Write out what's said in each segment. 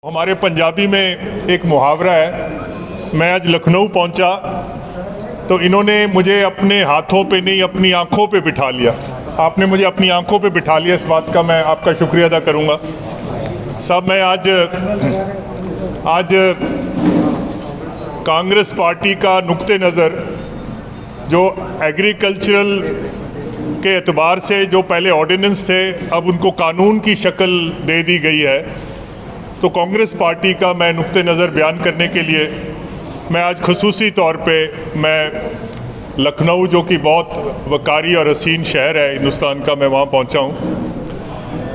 हमारे पंजाबी में एक मुहावरा है। मैं आज लखनऊ पहुंचा तो इन्होंने मुझे अपने हाथों पे नहीं अपनी आंखों पे बिठा लिया। आपने मुझे अपनी आंखों पे बिठा लिया, इस बात का मैं आपका शुक्रिया अदा करूंगा। साहब, मैं आज कांग्रेस पार्टी का नुक्ते नज़र जो एग्रीकल्चरल के एतबार से जो पहले ऑर्डिनेंस थे अब उनको कानून की शक्ल दे दी गई है, तो कांग्रेस पार्टी का मैं नुक्ते नज़र बयान करने के लिए मैं आज खुसूसी तौर पे मैं लखनऊ, जो कि बहुत वकारी और हसीन शहर है हिंदुस्तान का, मैं वहाँ पहुँचा हूँ।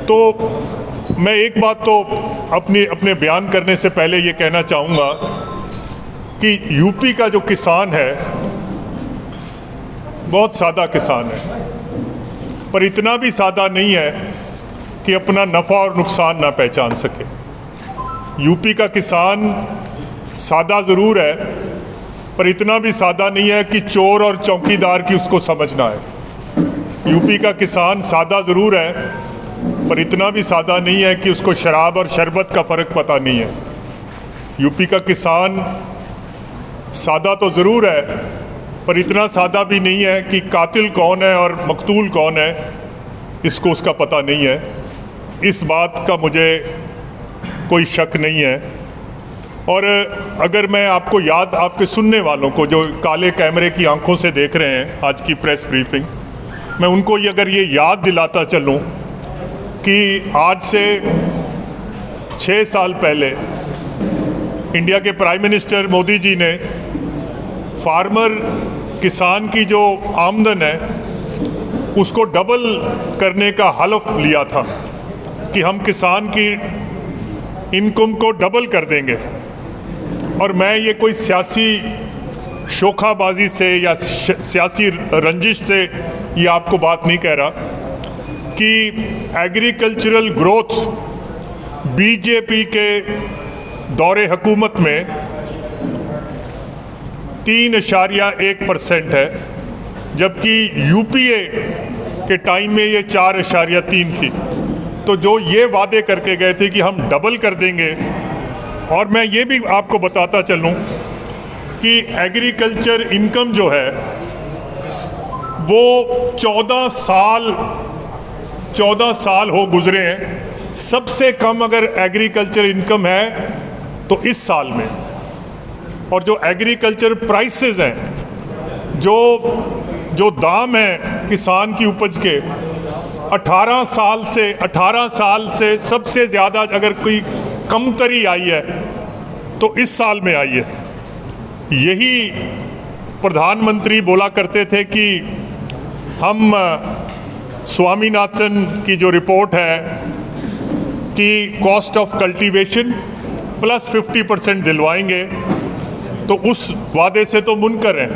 तो मैं एक बात तो अपने बयान करने से पहले ये कहना चाहूँगा कि यूपी का जो किसान है बहुत सादा किसान है, पर इतना भी सादा नहीं है कि अपना नफ़ा और नुकसान ना पहचान सके। यूपी का किसान सादा ज़रूर है, पर इतना भी सादा नहीं है कि चोर और चौकीदार की उसको समझना है। यूपी का किसान सादा ज़रूर है, पर इतना भी सादा नहीं है कि उसको शराब और शरबत का फ़र्क पता नहीं है। यूपी का किसान सादा तो ज़रूर है, पर इतना सादा भी नहीं है कि कातिल कौन है और मकतूल कौन है इसको उसका पता नहीं है। इस बात का मुझे कोई शक नहीं है। और अगर मैं आपको याद, आपके सुनने वालों को जो काले कैमरे की आंखों से देख रहे हैं आज की प्रेस ब्रीफिंग, मैं उनको अगर ये याद दिलाता चलूं कि आज से 6 साल पहले इंडिया के प्राइम मिनिस्टर मोदी जी ने फार्मर, किसान की जो आमदन है उसको डबल करने का हलफ लिया था कि हम किसान की इनकम को डबल कर देंगे। और मैं ये कोई सियासी शोखाबाजी से या सियासी रंजिश से ये आपको बात नहीं कह रहा कि एग्रीकल्चरल ग्रोथ बीजेपी के दौरे हुकूमत में 3.1% है, जबकि यूपीए के टाइम में ये 4.3 थी। तो जो ये वादे करके गए थे कि हम डबल कर देंगे, और मैं ये भी आपको बताता चलूं कि एग्रीकल्चर इनकम जो है वो 14 साल हो गुजरे हैं। सबसे कम अगर एग्रीकल्चर इनकम है तो इस साल में, और जो एग्रीकल्चर प्राइसेस हैं, जो दाम है किसान की उपज के, 18 साल से सबसे ज़्यादा अगर कोई कमतरी आई है तो इस साल में आई है। यही प्रधानमंत्री बोला करते थे कि हम स्वामीनाथन की जो रिपोर्ट है कि कॉस्ट ऑफ कल्टीवेशन प्लस 50% दिलवाएंगे, तो उस वादे से तो मुनकर हैं।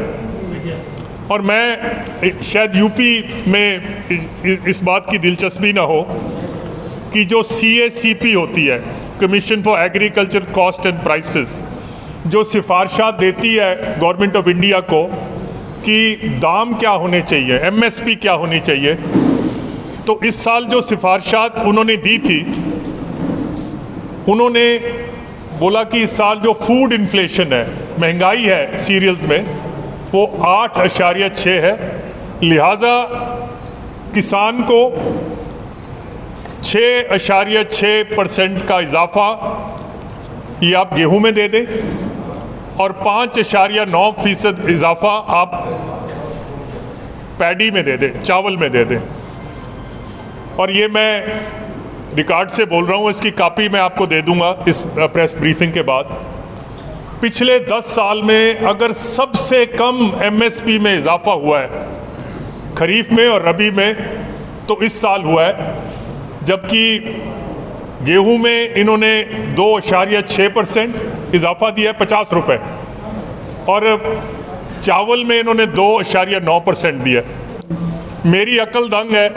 और मैं शायद यूपी में इस बात की दिलचस्पी ना हो कि जो CACP होती है, commission for agriculture cost and prices, जो सिफारिशात देती है गवर्नमेंट ऑफ इंडिया को कि दाम क्या होने चाहिए, MSP क्या होनी चाहिए, तो इस साल जो सिफारिशात उन्होंने दी थी, उन्होंने बोला कि इस साल जो फूड इन्फ्लेशन है, महंगाई है सीरियल्स में, वो 8.6 है। लिहाजा किसान को 6.6% का इजाफा ये आप गेहूं में दे दें और 5.9% इजाफा आप पैडी में दे दें, चावल में दे दें। और ये मैं रिकॉर्ड से बोल रहा हूँ, इसकी कॉपी मैं आपको दे दूंगा इस प्रेस ब्रीफिंग के बाद। पिछले 10 साल में अगर सबसे कम MSP में इजाफा हुआ है खरीफ में और रबी में, तो इस साल हुआ है। जबकि गेहूं में इन्होंने 2.6% इजाफा दिया है, 50 रुपये, और चावल में इन्होंने 2.9% दिया। मेरी अकल दंग है,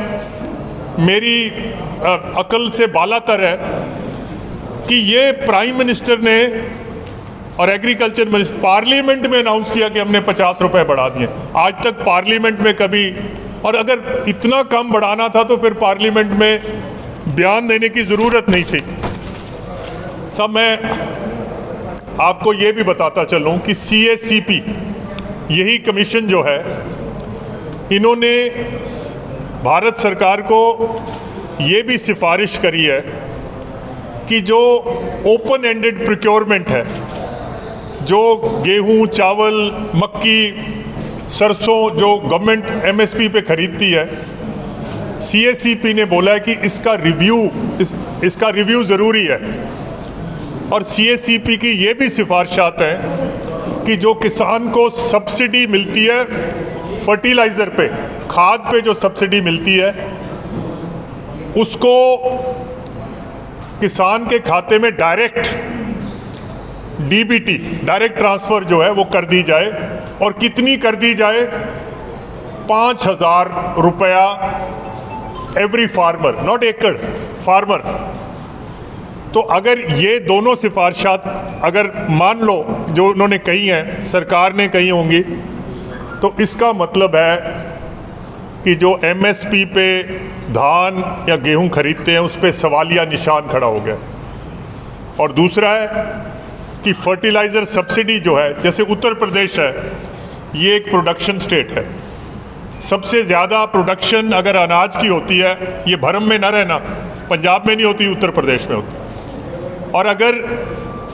मेरी अकल से बालातर है कि ये प्राइम मिनिस्टर ने और एग्रीकल्चर मिनिस्टर पार्लियामेंट में अनाउंस किया कि हमने 50 रुपये बढ़ा दिए। आज तक पार्लियामेंट में कभी, और अगर इतना कम बढ़ाना था तो फिर पार्लियामेंट में बयान देने की ज़रूरत नहीं थी। सब मैं आपको ये भी बताता चलूं कि CACP यही कमीशन जो है, इन्होंने भारत सरकार को ये भी सिफारिश करी है कि जो ओपन एंडेड प्रोक्योरमेंट है, जो गेहूं, चावल, मक्की, सरसों जो गवर्नमेंट MSP पे खरीदती है, CACP ने बोला है कि इसका रिव्यू ज़रूरी है। और CACP की ये भी सिफारिशात हैं कि जो किसान को सब्सिडी मिलती है फर्टिलाइज़र पे, खाद पे जो सब्सिडी मिलती है, उसको किसान के खाते में डायरेक्ट DBT, डायरेक्ट ट्रांसफ़र जो है वो कर दी जाए। और कितनी कर दी जाए? 5,000 रुपया एवरी फार्मर, नॉट एकड़, फार्मर। तो अगर ये दोनों सिफारिशात अगर मान लो जो उन्होंने कही हैं, सरकार ने कही होंगी, तो इसका मतलब है कि जो MSP पे धान या गेहूं खरीदते हैं उस पर सवालिया निशान खड़ा हो गया। और दूसरा है कि फर्टिलाइज़र सब्सिडी जो है, जैसे उत्तर प्रदेश है, ये एक प्रोडक्शन स्टेट है, सबसे ज़्यादा प्रोडक्शन अगर अनाज की होती है, ये भरम में न रहना, पंजाब में नहीं होती, उत्तर प्रदेश में होती। और अगर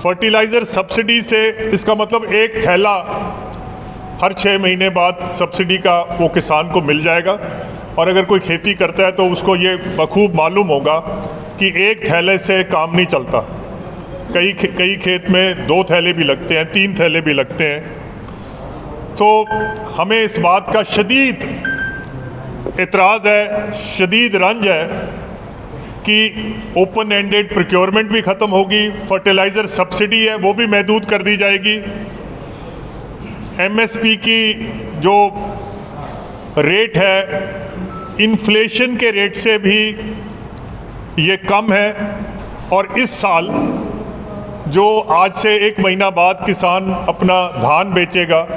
फर्टिलाइज़र सब्सिडी से, इसका मतलब एक थैला हर 6 महीने बाद सब्सिडी का वो किसान को मिल जाएगा। और अगर कोई खेती करता है तो उसको ये बखूब मालूम होगा कि एक थैले से काम नहीं चलता, कई खेत में 2 थैले भी लगते हैं, 3 थैले भी लगते हैं। तो हमें इस बात का शदीद एतराज़ है, शदीद रंज है कि ओपन एंडेड प्रोक्योरमेंट भी ख़त्म होगी, फर्टिलाइज़र सब्सिडी है वो भी महदूद कर दी जाएगी, MSP की जो रेट है इन्फ्लेशन के रेट से भी ये कम है। और इस साल जो आज से 1 महीना बाद किसान अपना धान बेचेगा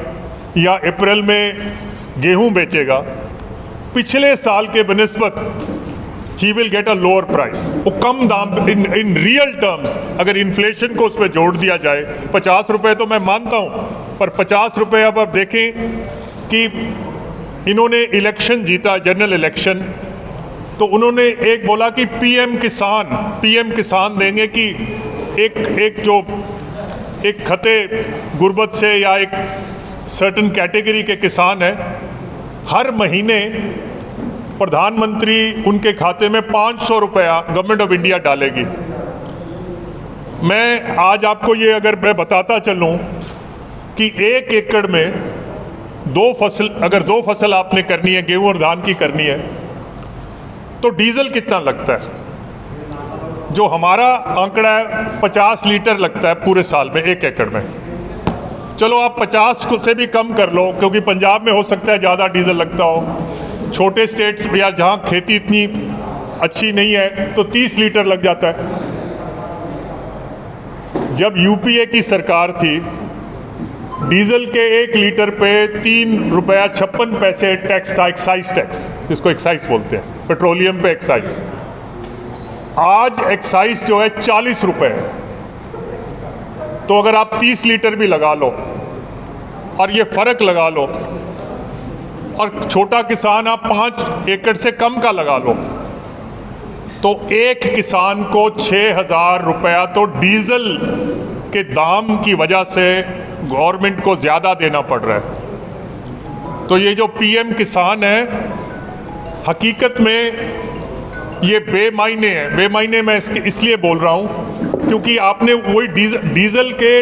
या अप्रैल में गेहूं बेचेगा, पिछले साल के बनिस्बत ही will get a lower price. वो कम दाम इन रियल टर्म्स, अगर इन्फ्लेशन को उस पर जोड़ दिया जाए, 50 रुपये तो मैं मानता हूँ, पर 50 रुपये अब आप देखें कि इन्होंने इलेक्शन जीता, जनरल इलेक्शन, तो उन्होंने एक बोला कि PM किसान देंगे कि एक खते गुर्बत से या एक सर्टन कैटेगरी के किसान है, हर महीने प्रधानमंत्री उनके खाते में 500 रुपया गवर्नमेंट ऑफ इंडिया डालेगी। मैं आज आपको ये अगर मैं बताता चलूँ कि 1 एकड़ में 2 फसल आपने करनी है, गेहूं और धान की करनी है, तो डीजल कितना लगता है? जो हमारा आंकड़ा है 50 लीटर लगता है पूरे साल में 1 एकड़ में। चलो आप 50 से भी कम कर लो, क्योंकि पंजाब में हो सकता है ज़्यादा डीजल लगता हो, छोटे स्टेट्स या जहाँ खेती इतनी अच्छी नहीं है तो 30 लीटर लग जाता है। जब UPA की सरकार थी, डीजल के 1 लीटर पे 3.56 रुपये टैक्स था, एक्साइज टैक्स, जिसको एक्साइज बोलते हैं, पेट्रोलियम पे एक्साइज। आज एक्साइज जो है 40 रुपये। तो अगर आप 30 लीटर भी लगा लो और ये फ़र्क लगा लो, और छोटा किसान आप 5 एकड़ से कम का लगा लो, तो एक किसान को 6,000 रुपया तो डीजल के दाम की वजह से गवर्नमेंट को ज़्यादा देना पड़ रहा है। तो ये जो PM किसान है, हकीकत में ये बेमायने है। बेमायने मैं इसलिए बोल रहा हूँ क्योंकि आपने वही डीजल के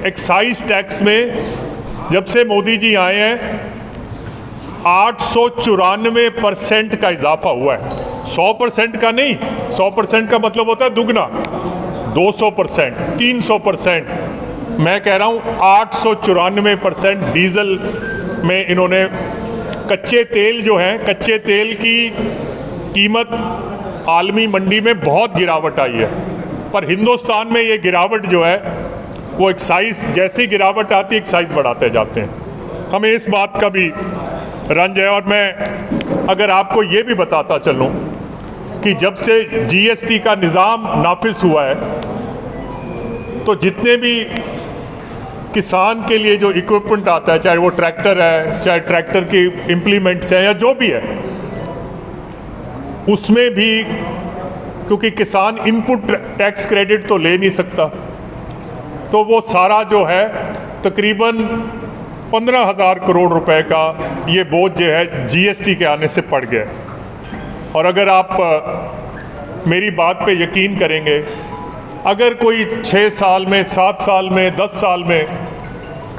एक्साइज टैक्स में जब से मोदी जी आए हैं 894% का इजाफा हुआ है। 100% का नहीं, 100% का मतलब होता है दुगना, 200%, 300%। मैं कह रहा हूँ 894% डीजल में इन्होंने, कच्चे तेल जो है, कच्चे तेल की कीमत आलमी मंडी में बहुत गिरावट आई है, पर हिंदुस्तान में ये गिरावट जो है वो एक्साइज, जैसी गिरावट आती है एक्साइज बढ़ाते जाते हैं। हमें इस बात का भी रंज है। और मैं अगर आपको ये भी बताता चलूँ कि जब से GST का निज़ाम नाफिज हुआ है तो जितने भी किसान के लिए जो इक्विपमेंट आता है, चाहे वो ट्रैक्टर है, चाहे ट्रैक्टर की इम्प्लीमेंट्स हैं या जो भी है, उसमें भी क्योंकि किसान इनपुट टैक्स क्रेडिट तो ले नहीं सकता, तो वो सारा जो है तकरीबन 15,000 करोड़ रुपए का ये बोझ जो है जीएसटी के आने से पड़ गया। और अगर आप मेरी बात पे यकीन करेंगे, अगर कोई 6 साल में, 7 साल में, 10 साल में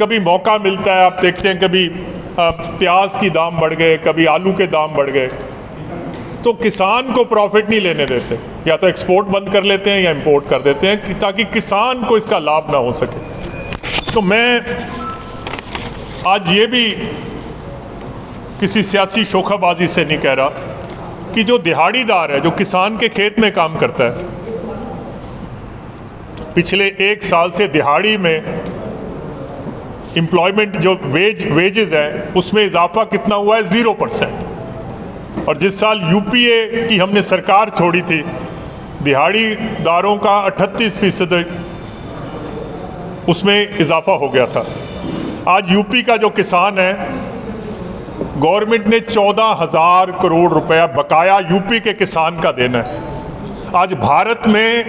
कभी मौका मिलता है, आप देखते हैं कभी प्याज की दाम बढ़ गए, कभी आलू के दाम बढ़ गए, तो किसान को प्रॉफिट नहीं लेने देते, या तो एक्सपोर्ट बंद कर लेते हैं या इंपोर्ट कर देते हैं ताकि किसान को इसका लाभ ना हो सके। तो मैं आज ये भी किसी सियासी शोखाबाजी से नहीं कह रहा कि जो दिहाड़ीदार है, जो किसान के खेत में काम करता है, पिछले 1 साल से दिहाड़ी में एम्प्लॉयमेंट जो वेजेस है उसमें इजाफा कितना हुआ है? 0%। और जिस साल यूपीए की हमने सरकार छोड़ी थी, दिहाड़ीदारों का 38% उसमें इजाफा हो गया था। आज यूपी का जो किसान है, गवर्नमेंट ने 14,000 करोड़ रुपया बकाया यूपी के किसान का देना है। आज भारत में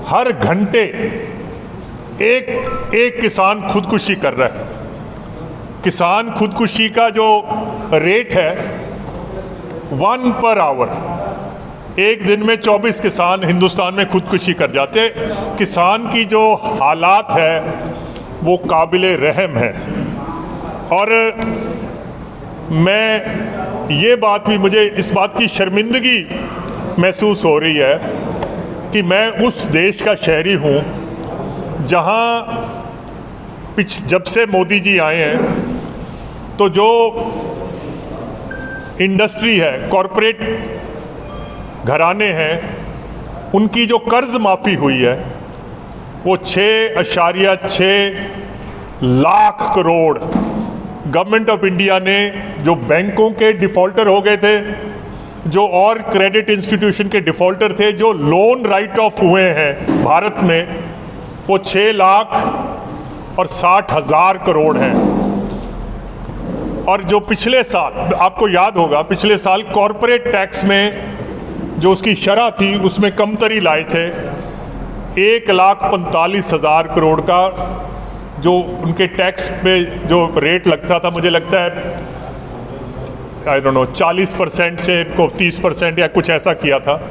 हर घंटे एक किसान खुदकुशी कर रहा है। किसान खुदकुशी का जो रेट है 1 पर आवर, एक दिन में 24 किसान हिंदुस्तान में खुदकुशी कर जाते हैं। किसान की जो हालात है वो काबिले रहम है। और मैं ये बात भी, मुझे इस बात की शर्मिंदगी महसूस हो रही है कि मैं उस देश का शहरी हूँ जहाँ जब से मोदी जी आए हैं तो जो इंडस्ट्री है, कॉरपोरेट घराने हैं, उनकी जो कर्ज माफ़ी हुई है वो 6.6 lakh crore government of India ने, जो बैंकों के डिफ़ॉल्टर हो गए थे, जो और क्रेडिट इंस्टीट्यूशन के डिफ़ॉल्टर थे, जो लोन राइट ऑफ हुए हैं भारत में, वो 6,60,000 करोड़ हैं। और जो पिछले साल, आपको याद होगा, पिछले साल कॉरपोरेट टैक्स में जो उसकी शरह थी उसमें कमतरी लाए थे। 1,45,000 करोड़ का जो उनके टैक्स पे जो रेट लगता था, मुझे लगता है आई डोंट नो 40% से इनको 30% या कुछ ऐसा किया था।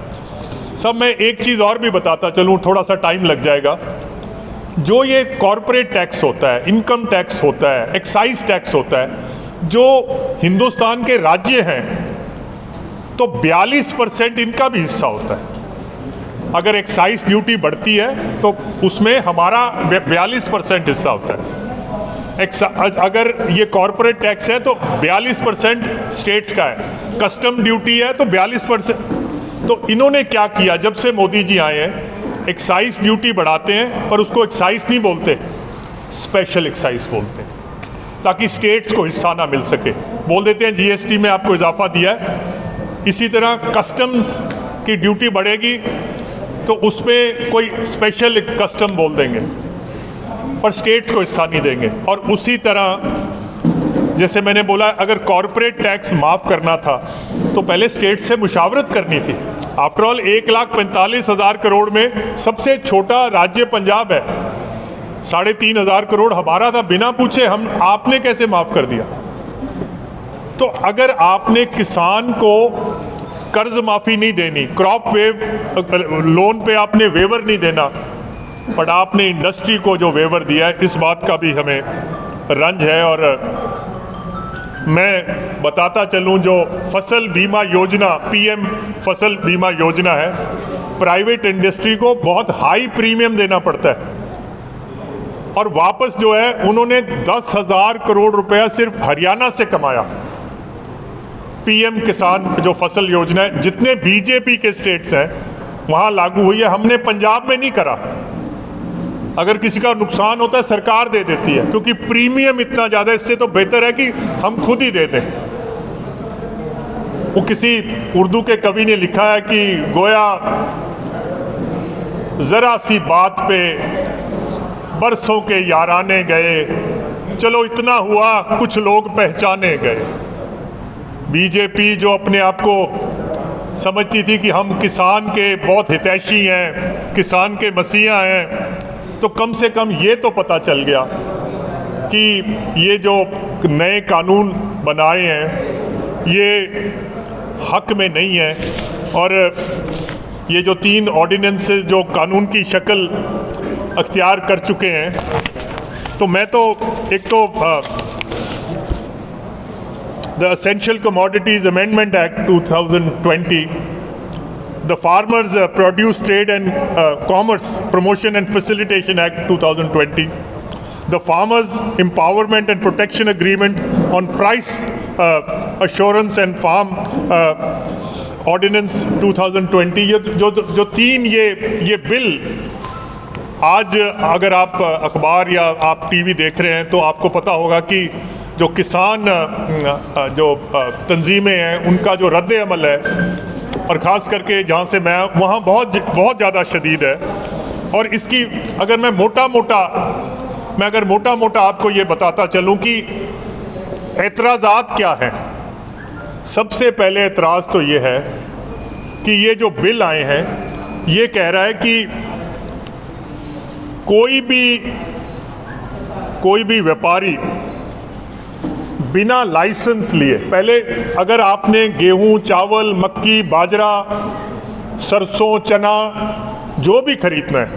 सब मैं एक चीज़ और भी बताता चलूँ, थोड़ा सा टाइम लग जाएगा। जो ये कॉरपोरेट टैक्स होता है, इनकम टैक्स होता है, एक्साइज टैक्स होता है, जो हिंदुस्तान के राज्य हैं, तो 42% इनका भी हिस्सा होता है। अगर एक्साइज ड्यूटी बढ़ती है तो उसमें हमारा 42% हिस्सा होता है। अगर ये कॉरपोरेट टैक्स है तो 42% स्टेट्स का है, कस्टम ड्यूटी है तो 42%। तो इन्होंने क्या किया, जब से मोदी जी आए हैं, एक्साइज ड्यूटी बढ़ाते हैं, पर उसको एक्साइज नहीं बोलते, स्पेशल एक्साइज बोलते हैं, ताकि स्टेट्स को हिस्सा ना मिल सके। बोल देते हैं जीएसटी में आपको इजाफा दिया है, इसी तरह कस्टम्स की ड्यूटी बढ़ेगी तो उसमें कोई स्पेशल कस्टम बोल देंगे, पर स्टेट्स को हिस्सा नहीं देंगे। और उसी तरह जैसे मैंने बोला, अगर कॉरपोरेट टैक्स माफ़ करना था तो पहले स्टेट से मुशावरत करनी थी। आफ्टर ऑल 1,45,000 करोड़ में सबसे छोटा राज्य पंजाब है, 3,500 करोड़ हमारा था, बिना पूछे आपने कैसे माफ़ कर दिया? तो अगर आपने किसान को कर्ज माफ़ी नहीं देनी, क्रॉप लोन पे आपने वेवर नहीं देना, बट आपने इंडस्ट्री को जो वेवर दिया है, इस बात का भी हमें रंज है। और मैं बताता चलूं, जो फसल बीमा योजना, पीएम फसल बीमा योजना है, प्राइवेट इंडस्ट्री को बहुत हाई प्रीमियम देना पड़ता है, और वापस जो है उन्होंने 10,000 करोड़ रुपया सिर्फ हरियाणा से कमाया। पीएम किसान जो फसल योजना है, जितने बीजेपी के स्टेट्स हैं वहाँ लागू हुई है, हमने पंजाब में नहीं करा। अगर किसी का नुकसान होता है सरकार दे देती है, क्योंकि प्रीमियम इतना ज़्यादा, इससे तो बेहतर है कि हम खुद ही दे दें। वो किसी उर्दू के कवि ने लिखा है कि गोया ज़रा सी बात पे बरसों के याराने गए, चलो इतना हुआ कुछ लोग पहचाने गए। बीजेपी जो अपने आप को समझती थी कि हम किसान के बहुत हितैषी हैं, किसान के मसीहा हैं, तो कम से कम ये तो पता चल गया कि ये जो नए कानून बनाए हैं ये हक में नहीं है। और ये जो 3 ऑर्डिनेंसेस जो कानून की शक्ल अख्तियार कर चुके हैं, तो मैं तो एक तो the essential commodities amendment act 2020, the Farmers Produce Trade and Commerce Promotion and Facilitation Act 2020, the Farmers Empowerment and Protection Agreement on Price Assurance and Farm Ordinance 2020, ये जो 3 ये बिल आज अगर आप अखबार या आप टीवी देख रहे हैं तो आपको पता होगा कि जो किसान जो तंजीमें हैं उनका जो रद्द अमल है, और ख़ास करके जहाँ से मैं वहाँ बहुत ज़्यादा शदीद है। और इसकी अगर मैं मोटा मोटा आपको ये बताता चलूँ कि एतराज़ात क्या हैं। सबसे पहले एतराज़ तो ये है कि ये जो बिल आए हैं ये कह रहा है कि कोई भी व्यापारी बिना लाइसेंस लिए, पहले अगर आपने गेहूं, चावल, मक्की, बाजरा, सरसों, चना जो भी खरीदना है,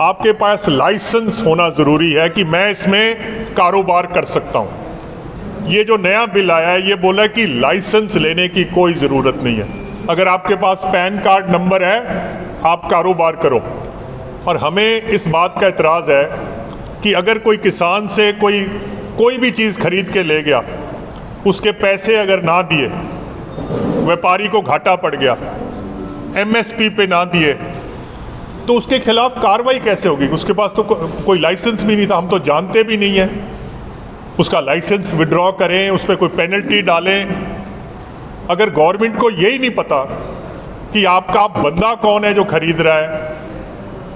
आपके पास लाइसेंस होना ज़रूरी है कि मैं इसमें कारोबार कर सकता हूं। ये जो नया बिल आया है ये बोला है कि लाइसेंस लेने की कोई ज़रूरत नहीं है, अगर आपके पास पैन कार्ड नंबर है आप कारोबार करो। और हमें इस बात का एतराज़ है कि अगर कोई किसान से कोई भी चीज़ खरीद के ले गया, उसके पैसे अगर ना दिए, व्यापारी को घाटा पड़ गया, एमएसपी पे ना दिए, तो उसके खिलाफ कार्रवाई कैसे होगी? उसके पास तो कोई लाइसेंस भी नहीं था, हम तो जानते भी नहीं हैं। उसका लाइसेंस विड्रॉ करें, उस पर कोई पेनल्टी डालें। अगर गवर्नमेंट को यही नहीं पता कि आपका बंदा कौन है जो खरीद रहा है,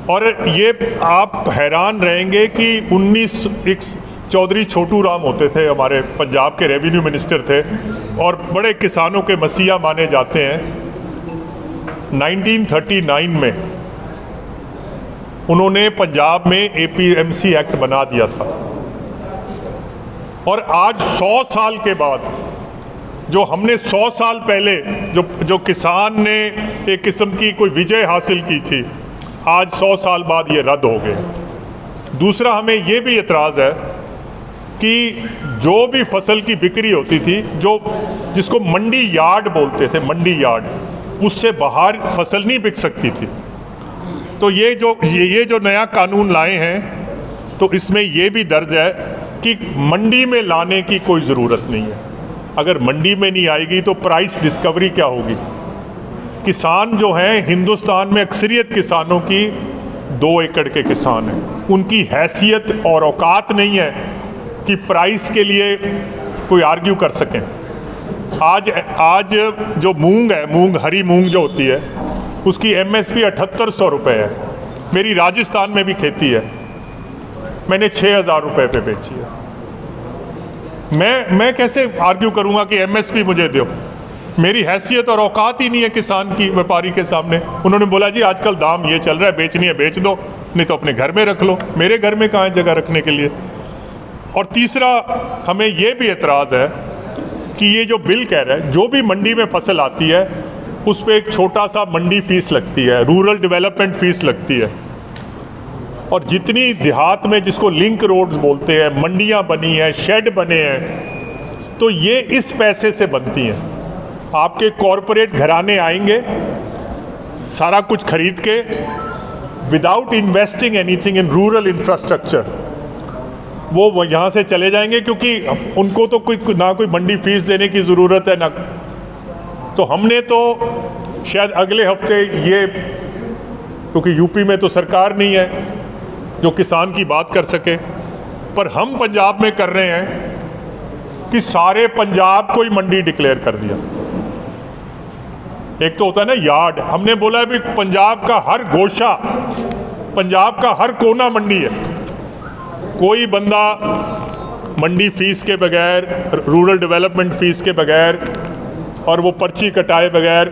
और ये आप हैरान रहेंगे कि 19 चौधरी छोटू राम होते थे, हमारे पंजाब के रेवेन्यू मिनिस्टर थे और बड़े किसानों के मसीहा माने जाते हैं। 1939 में उन्होंने पंजाब में एपीएमसी एक्ट बना दिया था, और आज 100 साल के बाद जो हमने 100 साल पहले जो किसान ने एक किस्म की कोई विजय हासिल की थी, आज 100 साल बाद ये रद्द हो गए। दूसरा, हमें ये भी एतराज़ है कि जो भी फसल की बिक्री होती थी, जिसको मंडी यार्ड बोलते थे, मंडी यार्ड, उससे बाहर फसल नहीं बिक सकती थी। तो ये जो नया कानून लाए हैं तो इसमें ये भी दर्ज है कि मंडी में लाने की कोई ज़रूरत नहीं है। अगर मंडी में नहीं आएगी तो प्राइस डिस्कवरी क्या होगी? किसान जो हैं हिंदुस्तान में, अक्सरियत किसानों की 2 एकड़ के किसान हैं, उनकी हैसियत और औकात नहीं है कि प्राइस के लिए कोई आर्ग्यू कर सकें। आज जो मूंग है, हरी मूंग जो होती है, उसकी एमएसपी 7800 रुपये है। मेरी राजस्थान में भी खेती है, मैंने 6000 रुपये पे बेची है। मैं कैसे आर्ग्यू करूंगा कि एमएसपी मुझे दो? मेरी हैसियत और औकात ही नहीं है किसान की व्यापारी के सामने। उन्होंने बोला जी आजकल दाम ये चल रहा है, बेचनी है बेच दो, नहीं तो अपने घर में रख लो। मेरे घर में कहाँ है जगह रखने के लिए? और तीसरा, हमें ये भी एतराज़ है कि ये जो बिल कह रहा है जो भी मंडी में फसल आती है उस पर एक छोटा सा मंडी फीस लगती है, रूरल डेवलपमेंट फीस लगती है। और जितनी देहात में जिसको लिंक रोड्स बोलते हैं, मंडियाँ बनी हैं, शेड बने हैं, तो ये इस पैसे से बनती हैं। आपके कॉरपोरेट घराने आएंगे सारा कुछ खरीद के, without investing anything in rural infrastructure, वो यहाँ से चले जाएंगे क्योंकि उनको तो ना कोई मंडी फीस देने की ज़रूरत है ना। तो हमने तो शायद अगले हफ्ते ये, क्योंकि यूपी में तो सरकार नहीं है जो किसान की बात कर सके, पर हम पंजाब में कर रहे हैं कि सारे पंजाब को ही मंडी डिक्लेयर कर दिया। एक तो होता है ना यार्ड, हमने बोला है भी पंजाब का हर गोशा, पंजाब का हर कोना मंडी है। कोई बंदा मंडी फीस के बगैर, रूरल डेवलपमेंट फीस के बगैर और वो पर्ची कटाए बगैर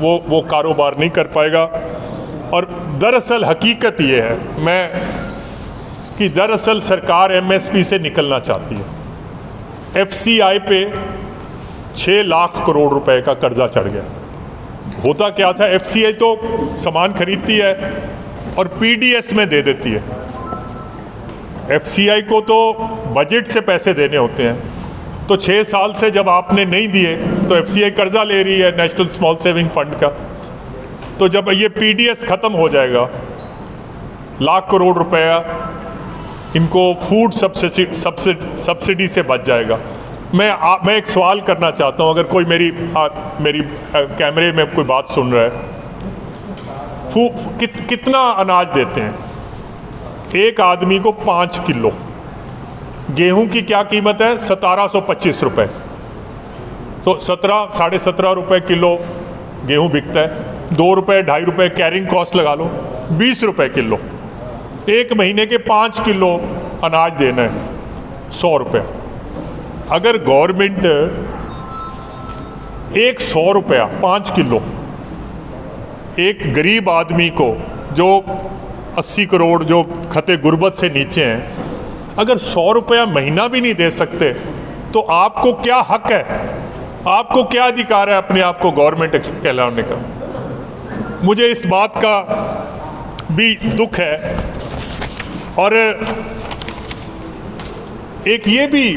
वो कारोबार नहीं कर पाएगा। और दरअसल हकीकत ये है कि दरअसल सरकार एमएसपी से निकलना चाहती है। एफसीआई पे 6 लाख करोड़ रुपए का कर्जा चढ़ गया। होता क्या था, एफसीआई तो सामान खरीदती है और पीडीएस में दे देती है। एफसीआई को तो बजट से पैसे देने होते हैं, तो 6 साल से जब आपने नहीं दिए तो एफसीआई कर्जा ले रही है नेशनल स्मॉल सेविंग फंड का। तो जब ये पीडीएस ख़त्म हो जाएगा, लाख करोड़ रुपया इनको फूड सब्सिडी से बच जाएगा। मैं एक सवाल करना चाहता हूँ, अगर कोई मेरी कैमरे में कोई बात सुन रहा है, कितना अनाज देते हैं? एक आदमी को 5 किलो। गेहूं की क्या कीमत है? 1725 रुपये। तो 17.5 रुपये किलो गेहूं बिकता है। 2 रुपये 2.5 रुपये कैरिंग कॉस्ट लगा लो, 20 रुपये किलो। एक महीने के 5 किलो अनाज देना है, 100 रुपये। अगर गवर्नमेंट एक 100 रुपया 5 किलो एक गरीब आदमी को, जो 80 करोड़ जो खते गुर्बत से नीचे हैं, अगर 100 रुपया महीना भी नहीं दे सकते, तो आपको क्या हक है, आपको क्या अधिकार है अपने आप को गवर्नमेंट कहलाने का? मुझे इस बात का भी दुख है। और एक ये भी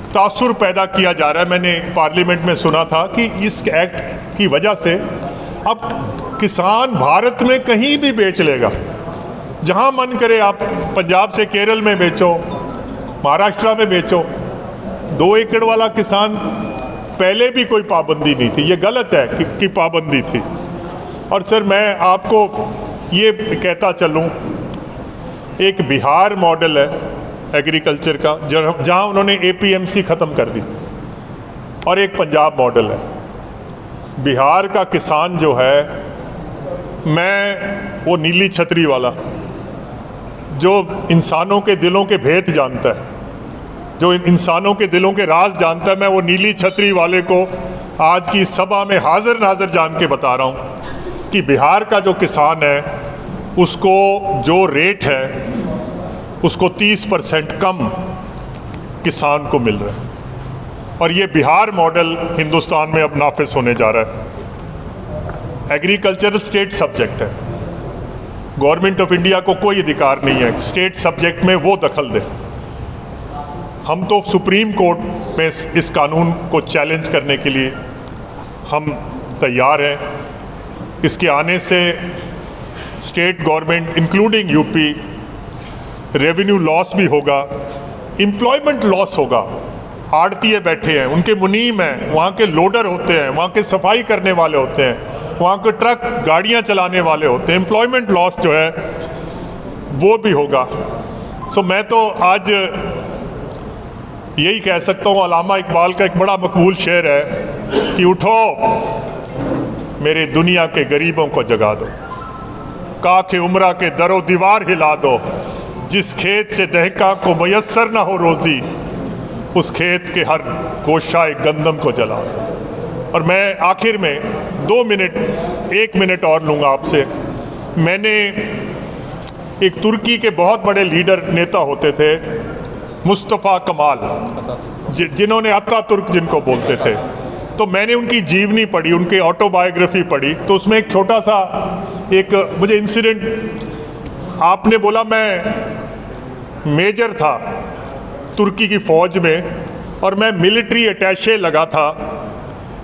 तासुर पैदा किया जा रहा है, मैंने पार्लियामेंट में सुना था कि इस एक्ट की वजह से अब किसान भारत में कहीं भी बेच लेगा, जहां मन करे। आप पंजाब से केरल में बेचो, महाराष्ट्र में बेचो। 2 एकड़ वाला किसान, पहले भी कोई पाबंदी नहीं थी, ये गलत है कि पाबंदी थी। और सर मैं आपको ये कहता चलूँ, एक बिहार मॉडल है एग्रीकल्चर का, जहाँ उन्होंने एपीएमसी ख़त्म कर दी, और एक पंजाब मॉडल है। बिहार का किसान जो है, वो नीली छतरी वाला, जो इंसानों के दिलों के भेद जानता है, जो इंसानों के दिलों के राज जानता है, मैं वो नीली छतरी वाले को आज की सभा में हाजिर नाजिर जान के बता रहा हूँ कि बिहार का जो किसान है, उसको जो रेट है उसको 30% कम किसान को मिल रहा है। और ये बिहार मॉडल हिंदुस्तान में अब नाफिज होने जा रहा है। एग्रीकल्चरल स्टेट सब्जेक्ट है, गवर्नमेंट ऑफ इंडिया को कोई अधिकार नहीं है स्टेट सब्जेक्ट में वो दखल दे। हम तो सुप्रीम कोर्ट में इस कानून को चैलेंज करने के लिए हम तैयार हैं। इसके आने से state government including UP, revenue loss भी होगा, एम्प्लॉयमेंट लॉस होगा। आड़तीये बैठे हैं, उनके मुनीम हैं, वहाँ के लोडर होते हैं, वहाँ के सफाई करने वाले होते हैं, वहाँ के ट्रक गाड़ियाँ चलाने वाले होते हैं। एम्प्लॉयमेंट लॉस जो है वो भी होगा। सो मैं तो आज यही कह सकता हूँ, अल्लामा इकबाल का एक बड़ा मकबूल शेर है कि उठो मेरे दुनिया के गरीबों को जगा दो, काखे उमरा के दरो दीवार हिला दो, जिस खेत से दहका को मयस्सर ना हो रोज़ी, उस खेत के हर गोशाए गंदम को जला दो। और मैं आखिर में 1 मिनट और लूँगा आपसे। मैंने एक तुर्की के बहुत बड़े लीडर नेता होते थे, मुस्तफ़ा कमाल, जिन्होंने अतातुर्क जिनको बोलते थे, तो मैंने उनकी जीवनी पढ़ी, उनकी ऑटोबायोग्राफी पढ़ी। तो उसमें एक छोटा सा एक मुझे इंसिडेंट, आपने बोला मैं मेजर था तुर्की की फ़ौज में और मैं मिलिट्री अटैचे लगा था।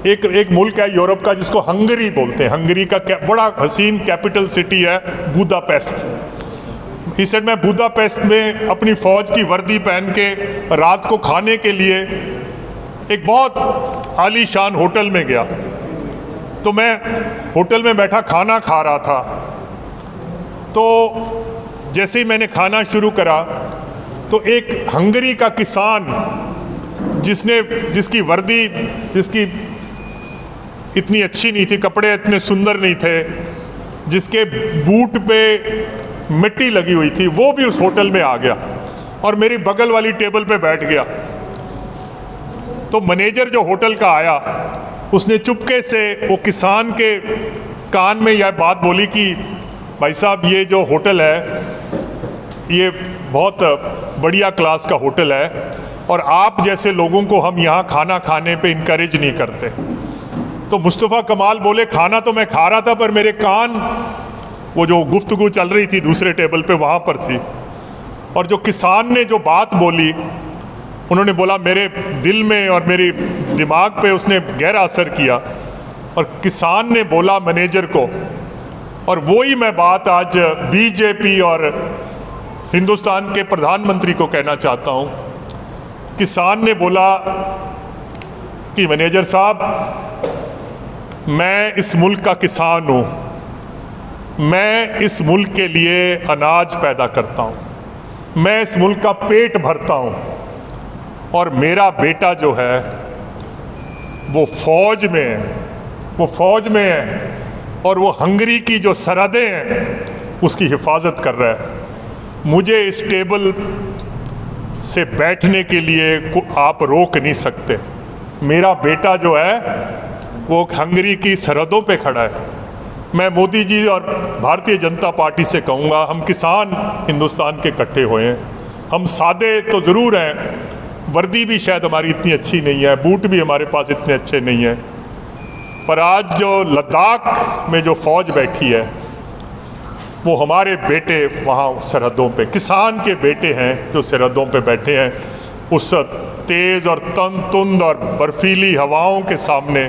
एक मुल्क है यूरोप का जिसको हंगरी बोलते हैं। हंगरी का बड़ा हसीन कैपिटल सिटी है बुदापेस्ट। इस साइड मैं बुदापेस्ट में अपनी फ़ौज की वर्दी पहन के रात को खाने के लिए एक बहुत आलीशान होटल में गया। तो मैं होटल में बैठा खाना खा रहा था, तो जैसे ही मैंने खाना शुरू करा तो एक हंगरी का किसान जिसकी वर्दी, जिसकी इतनी अच्छी नहीं थी, कपड़े इतने सुंदर नहीं थे, जिसके बूट पे मिट्टी लगी हुई थी, वो भी उस होटल में आ गया और मेरी बगल वाली टेबल पे बैठ गया। तो मैनेजर जो होटल का आया, उसने चुपके से वो किसान के कान में यह बात बोली कि भाई साहब, ये जो होटल है ये बहुत बढ़िया क्लास का होटल है और आप जैसे लोगों को हम यहाँ खाना खाने पे इनकरेज नहीं करते। तो मुस्तफ़ा कमाल बोले, खाना तो मैं खा रहा था पर मेरे कान, वो जो गुफ्तगू चल रही थी दूसरे टेबल पे वहाँ पर थी। और जो किसान ने जो बात बोली, उन्होंने बोला मेरे दिल में और मेरे दिमाग पे उसने गहरा असर किया। और किसान ने बोला मैनेजर को, और वही मैं बात आज बीजेपी और हिंदुस्तान के प्रधानमंत्री को कहना चाहता हूँ। किसान ने बोला कि मैनेजर साहब, मैं इस मुल्क का किसान हूँ, मैं इस मुल्क के लिए अनाज पैदा करता हूँ, मैं इस मुल्क का पेट भरता हूँ, और मेरा बेटा जो है वो फौज में है, वो फौज में है और वो हंगरी की जो सरहदें हैं उसकी हिफाजत कर रहा है। मुझे इस टेबल से बैठने के लिए आप रोक नहीं सकते। मेरा बेटा जो है वो हंगरी की सरहदों पे खड़ा है। मैं मोदी जी और भारतीय जनता पार्टी से कहूँगा, हम किसान हिंदुस्तान के इकट्ठे हुए हैं। हम सादे तो ज़रूर हैं, वर्दी भी शायद हमारी इतनी अच्छी नहीं है, बूट भी हमारे पास इतने अच्छे नहीं हैं, पर आज जो लद्दाख में जो फ़ौज बैठी है वो हमारे बेटे वहाँ सरहदों पे, किसान के बेटे हैं जो सरहदों पे बैठे हैं, उस तेज़ और तुंद और बर्फीली हवाओं के सामने,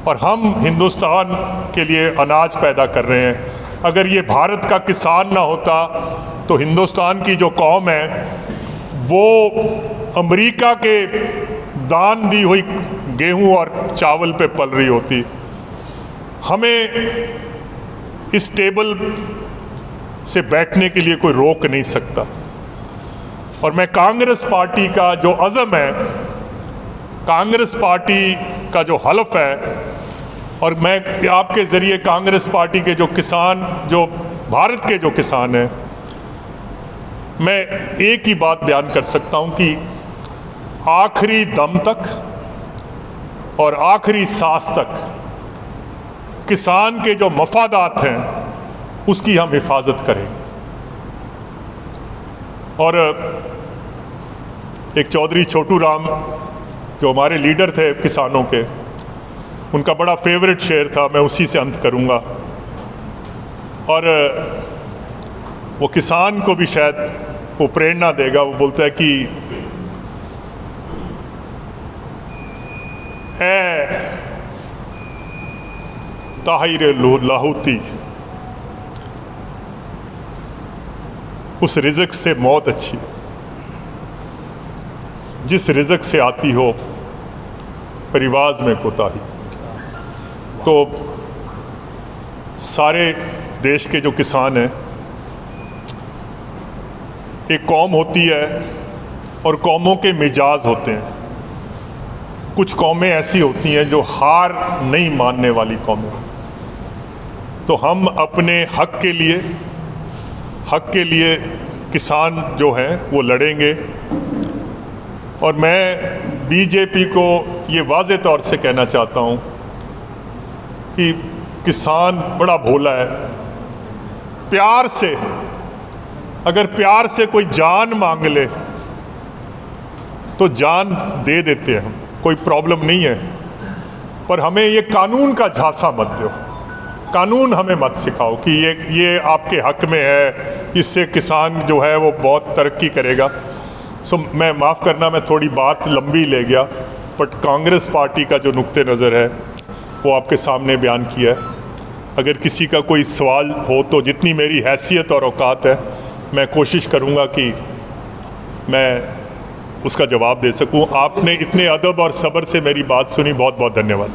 और हम हिंदुस्तान के लिए अनाज पैदा कर रहे हैं। अगर ये भारत का किसान ना होता तो हिंदुस्तान की जो कौम है वो अमेरिका के दान दी हुई गेहूं और चावल पे पल रही होती। हमें इस टेबल से बैठने के लिए कोई रोक नहीं सकता। और मैं कांग्रेस पार्टी का जो अज़म है, कांग्रेस पार्टी का जो हलफ है, और मैं आपके ज़रिए कांग्रेस पार्टी के जो किसान, जो भारत के जो किसान हैं, मैं एक ही बात बयान कर सकता हूं कि आखिरी दम तक और आखिरी सांस तक किसान के जो मफादात हैं उसकी हम हिफाजत करेंगे। और एक चौधरी छोटू राम जो हमारे लीडर थे किसानों के, उनका बड़ा फेवरेट शेर था, मैं उसी से अंत करूंगा। और वो किसान को भी शायद वो प्रेरणा देगा। वो बोलता है कि ए ताहिर लाहौती, उस रिज़्क से मौत अच्छी जिस रिज़्क से आती हो परिवाज में कोताही। तो सारे देश के जो किसान हैं, एक कौम होती है और कौमों के मिजाज होते हैं। कुछ कौमें ऐसी होती हैं जो हार नहीं मानने वाली कौमें। तो हम अपने हक के लिए किसान जो हैं वो लड़ेंगे। और मैं बीजेपी को ये वाज़े तौर से कहना चाहता हूँ कि किसान बड़ा भोला है। प्यार से, अगर प्यार से कोई जान मांग ले तो जान दे देते हैं, कोई प्रॉब्लम नहीं है। पर हमें ये कानून का झांसा मत दो, कानून हमें मत सिखाओ कि ये आपके हक में है, इससे किसान जो है वो बहुत तरक्की करेगा। सो मैं माफ़ करना, मैं थोड़ी बात लंबी ले गया, बट कांग्रेस पार्टी का जो नुक्ते नज़र है वो आपके सामने बयान किया है। अगर किसी का कोई सवाल हो तो जितनी मेरी हैसियत और औकात है मैं कोशिश करूँगा कि मैं उसका जवाब दे सकूँ। आपने इतने अदब और सब्र से मेरी बात सुनी, बहुत बहुत धन्यवाद।